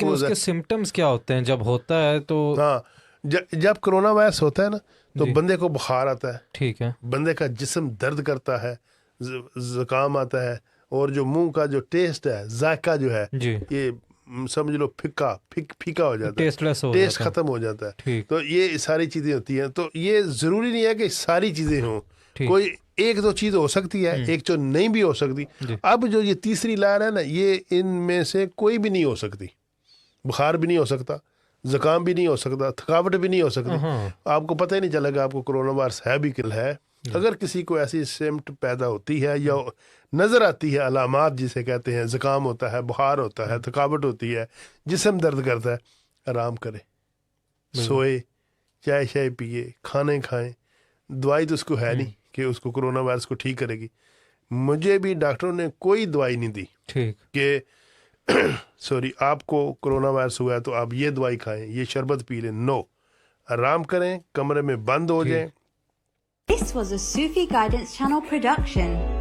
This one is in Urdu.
لیکن اس کے سمٹمز کیا ہوتے ہیں جب ہوتا ہے تو؟ ہاں جب کرونا وائرس ہوتا ہے نا تو بندے کو بخار آتا ہے، ٹھیک ہے، بندے کا جسم درد کرتا ہے، زکام آتا ہے، اور جو منہ کا جو ٹیسٹ ہے، ذائقہ جو ہے، جی یہ سمجھ لو پھیکا ہو جاتا ہے، ٹیسٹ لیس ہو ٹیسٹ جاتا ختم ہو جاتا ہے. ٹھیک تو یہ ساری چیزیں ہوتی ہیں. تو یہ ضروری نہیں ہے کہ ساری چیزیں ہوں، ٹھیک. کوئی ایک دو چیز ہو سکتی ہے، ایک تو نہیں بھی ہو سکتی. جی. اب جو یہ تیسری لہر ہے نا، یہ ان میں سے کوئی بھی نہیں ہو سکتی. بخار بھی نہیں ہو سکتا، زکام بھی نہیں ہو سکتا، تھکاوٹ بھی نہیں ہو سکتی. آپ کو پتہ ہی نہیں چلے گا آپ کو کرونا وائرس ہے بھی کہ ہے. اگر کسی کو ایسی سمٹ پیدا ہوتی ہے یا نظر آتی ہے، علامات جسے کہتے ہیں، زکام ہوتا ہے، بخار ہوتا ہے، تھکاوٹ ہوتی ہے، جسم درد کرتا ہے، آرام کرے، سوئے، چائے شائے پیے، کھانے کھائیں. دوائی تو اس کو ہے نہیں کہ اس کو کرونا وائرس کو ٹھیک کرے گی. مجھے بھی ڈاکٹروں نے کوئی دوائی نہیں دی ٹھیک کہ سوری آپ کو کرونا وائرس ہوا ہے تو آپ یہ دوائی کھائیں، یہ شربت پی لیں. نو، آرام کریں، کمرے میں بند ہو جائیں. This was a Sufi Guidance Channel production.